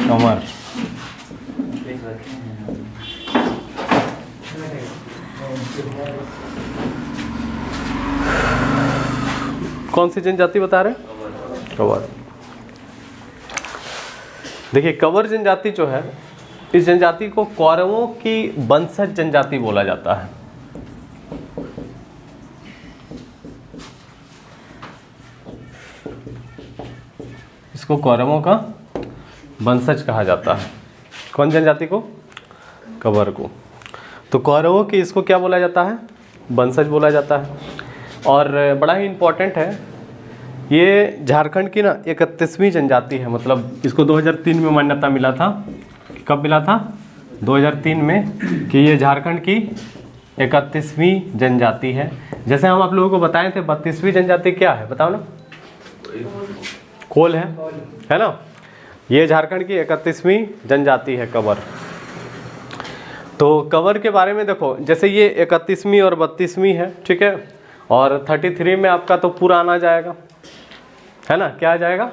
कंवर। कौन सी जनजाति बता रहे हैं? कंवर। देखिए कंवर जनजाति जो है, इस जनजाति को कौरवों की वंशज जनजाति बोला जाता है। इसको कौरवों का वंशज कहा जाता है। कौन जनजाति को? कंवर को। तो कौरवों की इसको क्या बोला जाता है? वंशज बोला जाता है। और बड़ा ही इम्पोर्टेंट है, ये झारखंड की ना 31वीं जनजाति है। मतलब इसको 2003 में मान्यता मिला था। कब मिला था? 2003 में, कि ये झारखंड की 31वीं जनजाति है। जैसे हम आप लोगों को बताए थे 32वीं जनजाति क्या है, बताओ ना? कोल है ना? ये झारखंड की 31वीं जनजाति है कंवर। तो कंवर के बारे में देखो, जैसे ये 31वीं और 32वीं है, ठीक है, और 33 में आपका तो पुराना जाएगा, है ना? क्या आ जाएगा?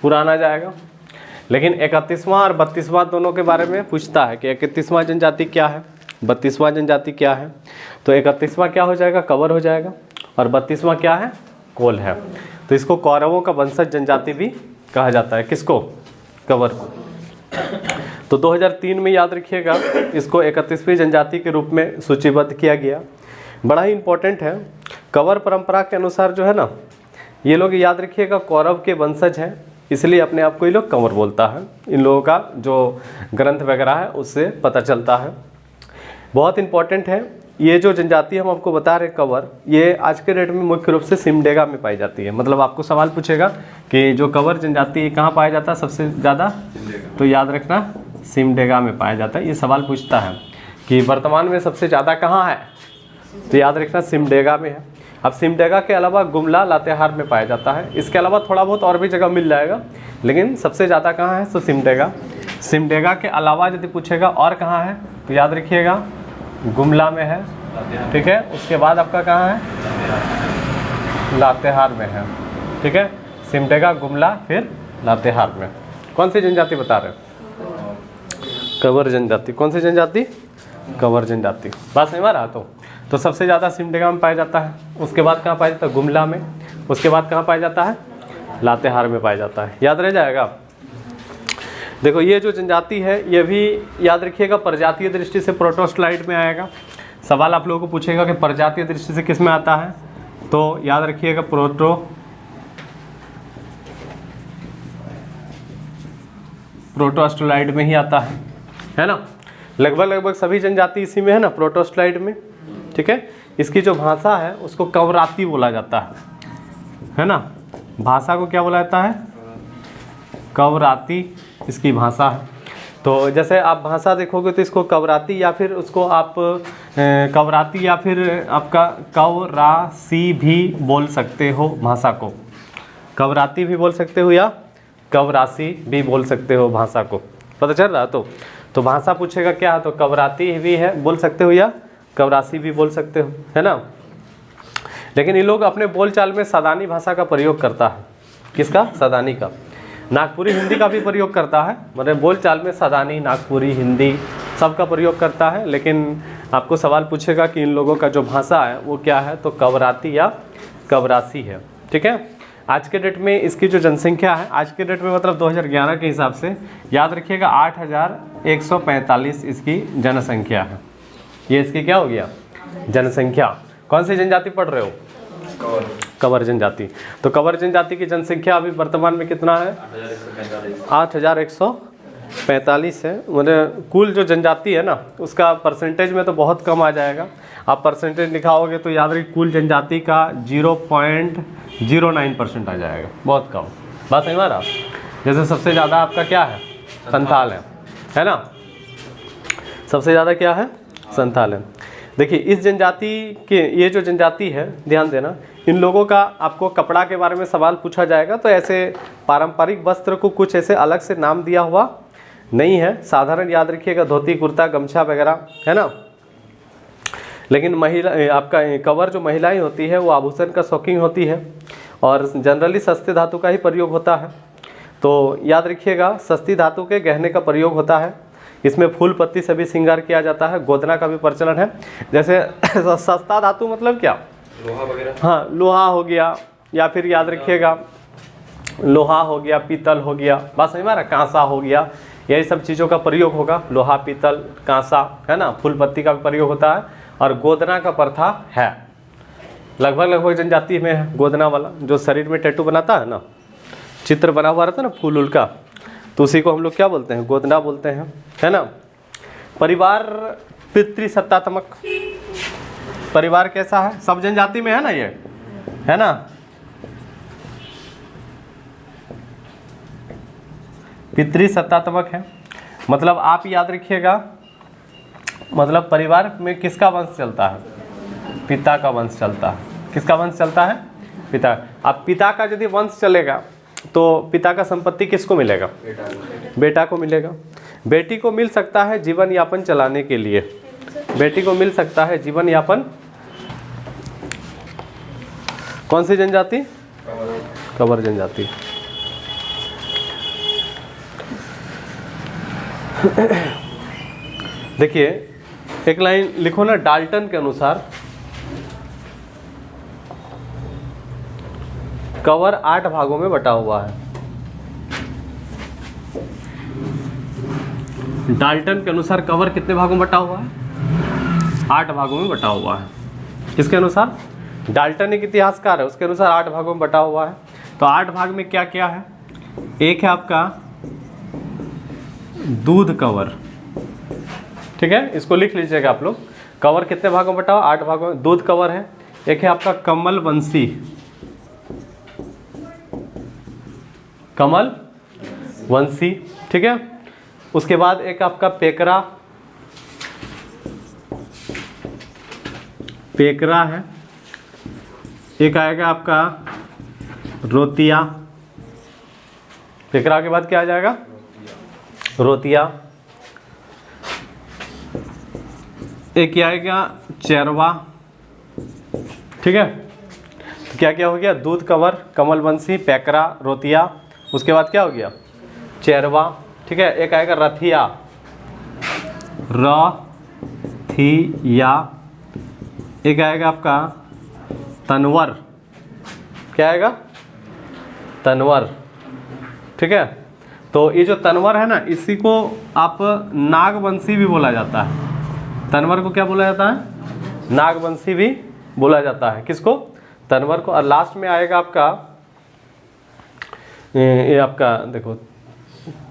पुराना जाएगा। लेकिन 31वां और 32वां दोनों के बारे में पूछता है कि 31वां जनजाति क्या है, 32वां जनजाति क्या है। तो 31वां क्या हो जाएगा? कंवर हो जाएगा। और 32वां क्या है? कोल है। तो इसको कौरवों का वंशज जनजाति भी कहा जाता है। किसको? कंवर को। तो 2003 में याद रखिएगा, इसको 31वीं जनजाति के रूप में सूचीबद्ध किया गया। बड़ा ही इम्पोर्टेंट है। कंवर परंपरा के अनुसार जो है ना, ये लोग याद रखिएगा कौरव के वंशज हैं, इसलिए अपने आप को ये लोग कंवर बोलता है। इन लोगों का जो ग्रंथ वगैरह है उससे पता चलता है। बहुत इम्पोर्टेंट है। ये जो जनजाति हम आपको बता रहे हैं कंवर, ये आज के डेट में मुख्य रूप से सिमडेगा में पाई जाती है। मतलब आपको सवाल पूछेगा कि जो कंवर जनजाति कहाँ पाया जाता है सबसे ज़्यादा, तो याद रखना सिमडेगा में पाया जाता है। ये सवाल पूछता है कि वर्तमान में सबसे ज़्यादा कहाँ है, तो याद रखना सिमडेगा में है। अब सिमडेगा के अलावा गुमला लातेहार में पाया जाता है। इसके अलावा थोड़ा बहुत और भी जगह मिल जाएगा, लेकिन सबसे ज़्यादा कहाँ है तो सिमडेगा। सिमडेगा के अलावा यदि पूछेगा और कहाँ है, तो याद रखिएगा गुमला में है, ठीक है। उसके बाद आपका कहाँ है? लातेहार में है, ठीक है। सिमडेगा, गुमला, फिर लातेहार में। कौन सी जनजाति बता रहे हो? कंवर जनजाति। कौन सी जनजाति? कंवर जनजाति। बात नहीं मारा? तो सबसे ज़्यादा सिमडेगा में पाया जाता है। उसके बाद कहाँ पाया जाता है? गुमला में। उसके बाद कहाँ पाया जाता है? लातेहार में पाया जाता है। याद रह जाएगा। देखो ये जो जनजाति है ये भी याद रखिएगा प्रजातीय दृष्टि से प्रोटोस्टलाइड में आएगा। सवाल आप लोगों को पूछेगा कि प्रजातीय दृष्टि से किस में आता है, तो याद रखिएगा प्रोटोस्टलाइड में ही आता है ना। लगभग सभी जनजाति इसी में है ना, प्रोटोस्टलाइड में, ठीक है। इसकी जो भाषा है उसको कंवराती बोला जाता है ना। भाषा को क्या बोला जाता है? कंवराती इसकी भाषा है। तो जैसे आप भाषा देखोगे तो इसको कंवराती या फिर उसको आप कंवराती या फिर आपका कंवरासी भी बोल सकते हो। भाषा को कंवराती भी बोल सकते हो या कंवरासी भी बोल सकते हो। भाषा को पता चल रहा? तो भाषा पूछेगा क्या, तो कंवराती भी है बोल सकते हो या कंवरासी भी बोल सकते हो, है ना। लेकिन ये लोग अपने बोलचाल में सादानी भाषा का प्रयोग करता है। किसका? सादानी का। नागपुरी हिंदी का भी प्रयोग करता है, मतलब बोलचाल में सादानी, नागपुरी, हिंदी सब का प्रयोग करता है। लेकिन आपको सवाल पूछेगा कि इन लोगों का जो भाषा है वो क्या है, तो कंवराती या कंवरासी है, ठीक है। आज के डेट में इसकी जो जनसंख्या है, आज के डेट में मतलब 2011 के हिसाब से याद रखिएगा 8145 इसकी जनसंख्या है। ये इसकी क्या हो गया? जनसंख्या। कौन सी जनजाति पढ़ रहे हो? कंवर जनजाति। तो कंवर जनजाति की जनसंख्या अभी वर्तमान में कितना है? 8145 है। मतलब कुल जो जनजाति है ना उसका परसेंटेज में तो बहुत कम आ जाएगा। आप परसेंटेज लिखाओगे तो याद रखिए कुल जनजाति का 0.09% आ जाएगा, बहुत कम। बात समझ में आ रहा? जैसे सबसे ज़्यादा आपका क्या है? संथाल है ना। सबसे ज़्यादा क्या है? संथाल है। देखिए इस जनजाति के, ये जो जनजाति है ध्यान देना, इन लोगों का आपको कपड़ा के बारे में सवाल पूछा जाएगा तो ऐसे पारंपरिक वस्त्र को कुछ ऐसे अलग से नाम दिया हुआ नहीं है। साधारण याद रखिएगा धोती, कुर्ता, गमछा वगैरह, है ना। लेकिन महिला आपका कंवर जो महिलाएं होती है वो आभूषण का शौकीन होती है और जनरली सस्ते धातु का ही प्रयोग होता है। तो याद रखिएगा, सस्ती धातु के गहने का प्रयोग होता है, इसमें फूल पत्ती सभी श्रृंगार किया जाता है। गोदना का भी प्रचलन है। जैसे सस्ता धातु मतलब क्या, लोहा वगैरह, हाँ लोहा हो गया, या फिर याद रखिएगा लोहा हो गया, पीतल हो गया, बात समझ में आ रहा, कांसा हो गया, यही सब चीज़ों का प्रयोग होगा। लोहा, पीतल, कांसा, है ना, फूल पत्ती का भी प्रयोग होता है। और गोदना का प्रथा है, लगभग जनजाति में है गोदना वाला, जो शरीर में टैटू बनाता है ना, चित्र बना हुआ रहता है ना फूल उल का, तो उसी को हम लोग क्या बोलते हैं, गोदना बोलते हैं, है ना। परिवार पितृसत्तात्मक, परिवार कैसा है, सब जनजाति में है ना ये, है ना। पितृसत्तात्मक है, मतलब आप याद रखिएगा, मतलब परिवार में किसका वंश चलता है, पिता का वंश चलता है। किसका वंश चलता है, पिता। अब पिता का यदि वंश चलेगा तो पिता का संपत्ति किसको मिलेगा, बेटा को मिलेगा। बेटी को मिल सकता है जीवन यापन चलाने के लिए, बेटी को मिल सकता है जीवन यापन। कौन सी जनजाति, कंवर जनजाति। देखिए एक लाइन लिखो ना, डाल्टन के अनुसार कवर 8 भागों में बटा हुआ है। डाल्टन के अनुसार कवर कितने भागों में बटा हुआ है, 8 भागों में बटा हुआ है। किसके अनुसार, डाल्टन एक इतिहासकार है, उसके अनुसार 8 भागों में बटा हुआ है। तो 8 भाग में क्या क्या है, एक है आपका दूध कवर, ठीक है, इसको लिख लीजिएगा आप लोग। कवर कितने भागों में बटा हुआ, 8 भागों में। दूध कवर है। एक है आपका कमल वंशी, कमल वंशी, ठीक है। उसके बाद एक आपका पेकरा, पेकरा है। एक आएगा आपका रोतिया, पेकरा के बाद क्या आ जाएगा, रोतिया। एक आएगा चेरवा, ठीक है। तो क्या क्या हो गया, दूध कवर, कमल वंशी, पैकरा, रोतिया। उसके बाद क्या हो गया, चेरवा, ठीक है। एक आएगा रथिया, रथिया। एक आएगा आपका तनवर, क्या आएगा, तनवर, ठीक है। तो ये जो तनवर है ना, इसी को आप नागवंशी भी बोला जाता है। तनवर को क्या बोला जाता है, नागवंशी भी बोला जाता है। किसको, तनवर को। और लास्ट में आएगा आपका ये आपका देखो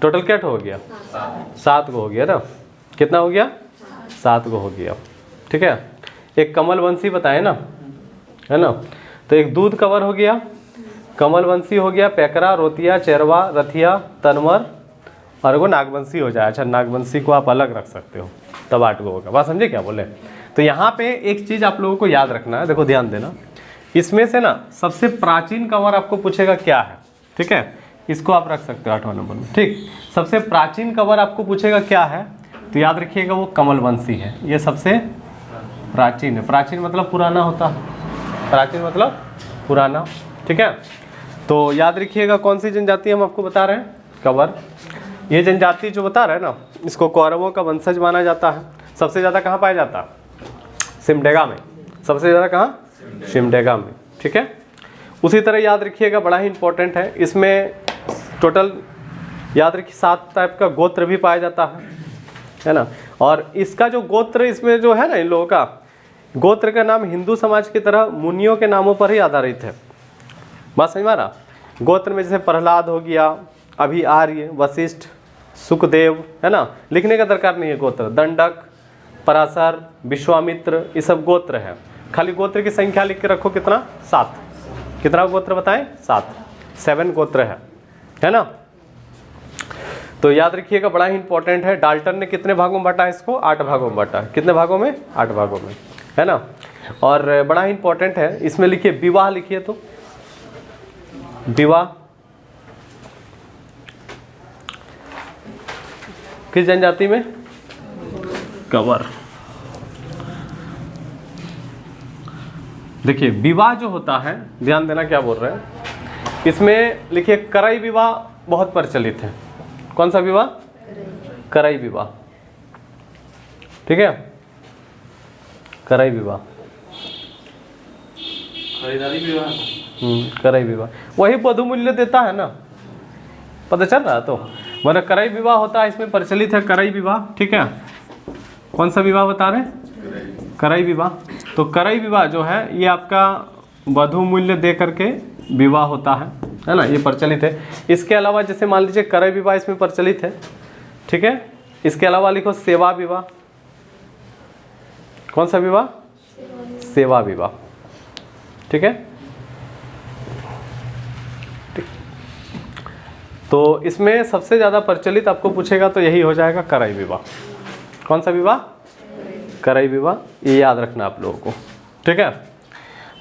टोटल क्या हो गया, 7 गो हो गया ना। कितना हो गया, 7 गो हो गया, ठीक है। एक कमल वंशी बताए ना, है ना। तो एक दूध कवर हो गया, कमल वंशी हो गया, पैकरा, रोतिया, चेरवा, रथिया, तनवर, और वो नागवंशी हो जाए। अच्छा, नागवंशी को आप अलग रख सकते हो, तब 8 गो होगा। बात समझे क्या बोले। तो यहाँ पे एक चीज़ आप लोगों को याद रखना है, देखो ध्यान देना, इसमें से ना सबसे प्राचीन कवर आपको पूछेगा क्या है, ठीक है, इसको आप रख सकते हो 8वां नंबर में, ठीक। सबसे प्राचीन कवर आपको पूछेगा क्या है, तो याद रखिएगा वो कमल वंशी है। ये सबसे प्राचीन है, प्राचीन मतलब पुराना होता है, प्राचीन मतलब पुराना, ठीक है। तो याद रखिएगा कौन सी जनजाति हम आपको बता रहे हैं, कंवर। ये जनजाति जो बता रहे हैं ना, इसको कौरवों का वंशज माना जाता है। सबसे ज़्यादा कहाँ पाया जाता है, सिमडेगा में। सबसे ज़्यादा कहाँ, सिमडेगा में, ठीक है। उसी तरह याद रखिएगा, बड़ा ही इंपॉर्टेंट है, इसमें टोटल याद रखिए 7 टाइप का गोत्र भी पाया जाता है ना। और इसका जो गोत्र इसमें जो है ना, इन लोगों का गोत्र का नाम हिंदू समाज की तरह मुनियों के नामों पर ही आधारित है। बात समझ में आ रहा। गोत्र में जैसे प्रहलाद हो गया, अभी आर्य, वशिष्ठ, सुखदेव, है ना, लिखने का दरकार नहीं है गोत्र। दंडक, पराशर, विश्वामित्र, ये सब गोत्र है। खाली गोत्र की संख्या लिख के रखो, कितना, 7। कितना गोत्र बताएं, 7 गोत्र है ना। तो याद रखिएगा, बड़ा ही इंपॉर्टेंट है। डाल्टन ने कितने भागों में बांटा इसको, 8 भागों में बांटा। कितने भागों में, 8 भागों में, है ना। और बड़ा ही इंपॉर्टेंट है, इसमें लिखिए विवाह, लिखिए तो विवाह किस जनजाति में, कंवर। देखिए विवाह जो होता है, ध्यान देना क्या बोल रहे हैं, इसमें लिखिए करई विवाह बहुत प्रचलित है। कौन सा विवाह? कराई विवाह। ठीक है, कराई विवाह, खरीदारी विवाह। कराई विवाह वही बहुमूल्य देता है ना, पता चल रहा है? तो मतलब कराई विवाह होता है, इसमें प्रचलित है कराई विवाह। ठीक है, कौन सा विवाह बता रहे हैं? कराई विवाह। तो कराई विवाह जो है ये आपका वधु मूल्य दे करके विवाह होता है ना, ये प्रचलित है। इसके अलावा जैसे मान लीजिए कराई विवाह इसमें प्रचलित है। ठीक है, इसके अलावा लिखो सेवा विवाह। कौन सा विवाह? सेवा विवाह। ठीक है, तो इसमें सबसे ज़्यादा प्रचलित आपको पूछेगा तो यही हो जाएगा कराई विवाह। कौन सा विवाह? कराई विवाह, ये याद रखना आप लोगों को। ठीक है,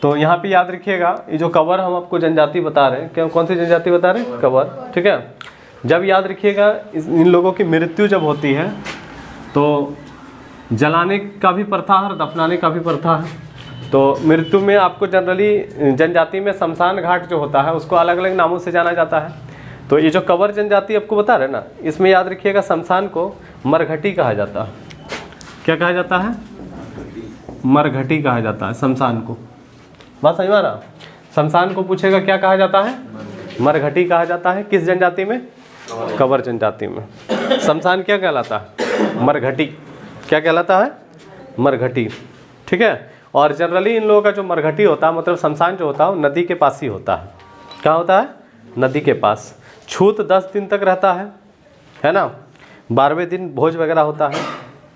तो यहाँ पे याद रखिएगा, ये जो कवर हम आपको जनजाति बता रहे हैं, क्या कौन सी जनजाति बता रहे हैं? कवर। ठीक है, जब याद रखिएगा इन लोगों की मृत्यु जब होती है तो जलाने का भी प्रथा है और दफनाने का भी प्रथा है। तो मृत्यु में आपको जनरली जनजाति में शमशान घाट जो होता है उसको अलग अलग नामों से जाना जाता है। तो ये जो कवर जनजाति आपको बता रहे हैं ना, इसमें याद रखिएगा शमशान को मरघटी कहा जाता है। क्या कहा जाता है? मरघटी कहा जाता है शमशान को। बात समझ में आ रहा? शमशान को पूछेगा क्या कहा जाता है? मरघटी कहा जाता है। किस जनजाति में? कवर जनजाति में। शमशान क्या कहलाता है? मरघटी। क्या कहलाता है? मरघटी। ठीक है, और जनरली इन लोगों का जो मरघटी होता है, मतलब शमशान जो होता है वो नदी के पास ही होता है। क्या होता है? नदी के पास। छूत 10 दिन तक रहता है ना, 12वें दिन भोज वगैरह होता है।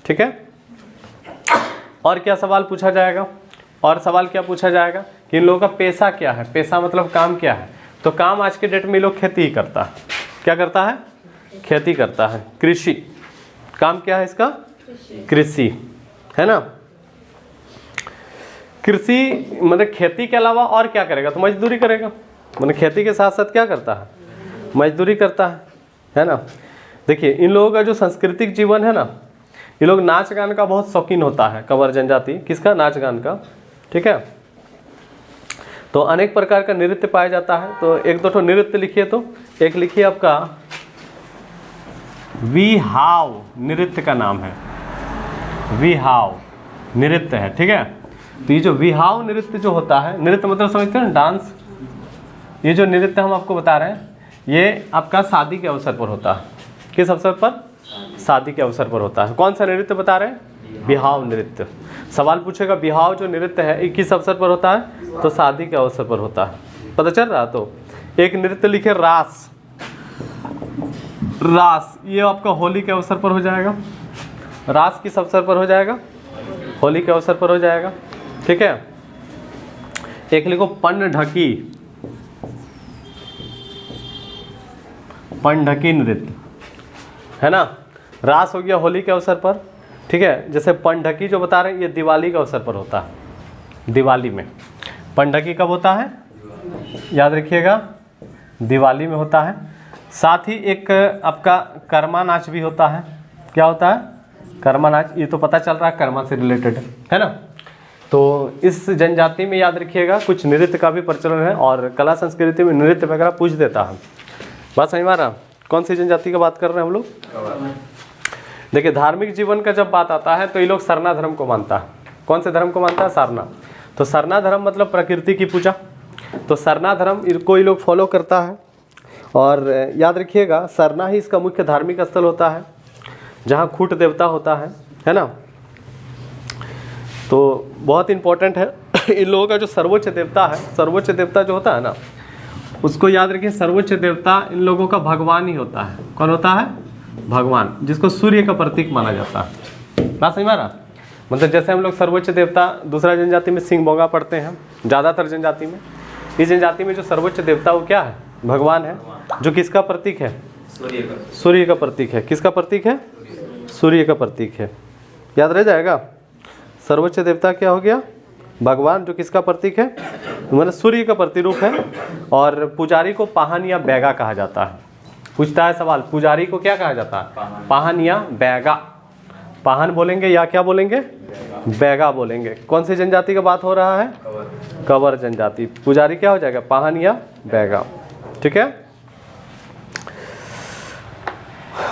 ठीक है, और क्या सवाल पूछा जाएगा? और सवाल क्या पूछा जाएगा कि इन लोगों का पेशा क्या है? पेशा मतलब काम क्या है? तो काम आज के डेट में लोग खेती ही करता है। क्या करता है? खेती करता है, कृषि। काम क्या है इसका? कृषि, है ना। कृषि मतलब खेती के अलावा और क्या करेगा? तो मजदूरी करेगा। मतलब खेती के साथ साथ क्या करता है? मजदूरी करता है ना। देखिए इन लोगों का जो सांस्कृतिक जीवन है ना, ये लोग नाच गान का बहुत शौकीन होता है। कवर जनजाति किसका? नाच गान का। ठीक है, तो अनेक प्रकार का नृत्य पाया जाता है। तो एक दो नृत्य लिखिए। तो एक लिखिए आपका विहाव नृत्य का नाम है। विहाव नृत्य है। ठीक है, तो ये जो विहाव नृत्य जो होता है, नृत्य मतलब समझते हैं ना, डांस। ये जो नृत्य हम आपको बता रहे हैं ये आपका शादी के अवसर पर होता है। किस अवसर पर? शादी के अवसर पर होता है। कौन सा नृत्य बता रहे हैं? विहाव नृत्य। सवाल पूछेगा विहाव जो नृत्य है ये किस अवसर पर होता है? तो शादी के अवसर पर होता है। पता चल रहा? तो एक नृत्य लिखे रास। रास ये आपका होली के अवसर पर हो जाएगा। रास किस अवसर पर हो जाएगा? होली के अवसर पर हो जाएगा। ठीक है, एक लिखो पंढकी। पंढकी नृत्य, है ना। रास हो गया होली के अवसर पर। ठीक है, जैसे पंढकी जो बता रहे हैं ये दिवाली के अवसर पर होता है। दिवाली में पंढकी कब होता है? याद रखिएगा, दिवाली में होता है। साथ ही एक आपका कर्मा नाच भी होता है। क्या होता है? कर्मा नाच। ये तो पता चल रहा है कर्मा से रिलेटेड है ना। तो इस जनजाति में याद रखिएगा कुछ नृत्य का भी प्रचलन है और कला संस्कृति में नृत्य वगैरह पूछ देता है। बात समझ में आ रहा? कौन सी जनजाति का बात कर रहे हैं हम लोग? देखिए धार्मिक जीवन का जब बात आता है तो ये लोग सरना धर्म को मानता है। कौन से धर्म को मानता है? सरना। तो सरना धर्म मतलब प्रकृति की पूजा। तो सरना धर्म को ये लोग फॉलो करता है। और याद रखिएगा सरना ही इसका मुख्य धार्मिक स्थल होता है जहाँ खूट देवता होता है ना। तो बहुत इम्पोर्टेंट है। इन लोगों का जो सर्वोच्च देवता है, सर्वोच्च देवता जो होता है ना, उसको याद रखिए सर्वोच्च देवता इन लोगों का भगवान ही होता है। कौन होता है? भगवान, जिसको सूर्य का प्रतीक माना जाता है। बात समझ में आ रहा? मतलब जैसे हम लोग सर्वोच्च देवता दूसरा जनजाति में सिंह बोगा पढ़ते हैं, ज़्यादातर जनजाति में। इस जनजाति में जो सर्वोच्च देवता वो क्या है? भगवान है, जो किसका प्रतीक है? सूर्य का प्रतीक है। किसका प्रतीक है? सूर्य का प्रतीक है। याद रह जाएगा। सर्वोच्च देवता क्या हो गया? भगवान, जो किसका प्रतीक है? मतलब सूर्य का प्रतिरूप है। और पुजारी को पाहन या बैगा कहा जाता है। पूछता है सवाल, पुजारी को क्या कहा जाता है? पाहन या बैगा। पाहन बोलेंगे या क्या बोलेंगे? बैगा बोलेंगे। कौन सी जनजाति का बात हो रहा है? कवर जनजाति। पुजारी क्या हो जाएगा? पाहन या बैगा। ठीक है,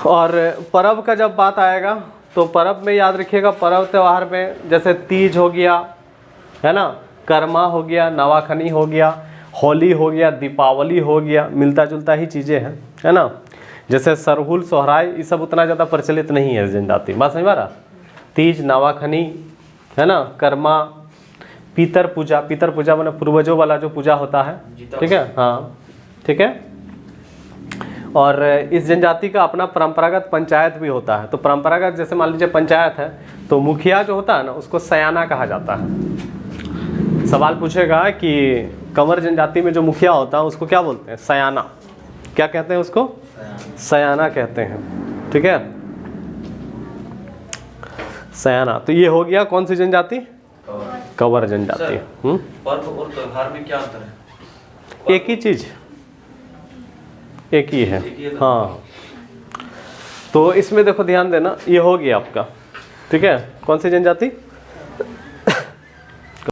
और पर्व का जब बात आएगा तो पर्व में याद रखिएगा, पर्व त्यौहार में जैसे तीज हो गया, है ना, कर्मा हो गया, नवाखनी हो गया, होली हो गया, दीपावली हो गया, मिलता जुलता ही चीज़ें हैं, है ना। जैसे सरहुल, सोहराय, ये सब उतना ज़्यादा प्रचलित नहीं है जनजाति, बात समझ रहा। तीज, नवाखनी, है ना, कर्मा, पितर पूजा, पितर पूजा माने पूर्वजों वाला जो पूजा होता है, ठीक है, हाँ ठीक है। और इस जनजाति का अपना परंपरागत पंचायत भी होता है। तो परंपरागत जैसे मान लीजिए पंचायत है तो मुखिया जो होता है ना उसको सयाना कहा जाता है। सवाल पूछेगा कि कंवर जनजाति में जो मुखिया होता है उसको क्या बोलते हैं? सयाना। क्या कहते हैं उसको? सयाना कहते हैं, ठीक है, सयाना। तो ये हो गया कौन सी जनजाति? कंवर जनजाति। पर्व और त्योहार में क्या अंतर है? एक ही चीज, एक ही है, हाँ। तो इसमें देखो ध्यान देना, ये हो गया आपका, ठीक है, कौन सी जनजाति?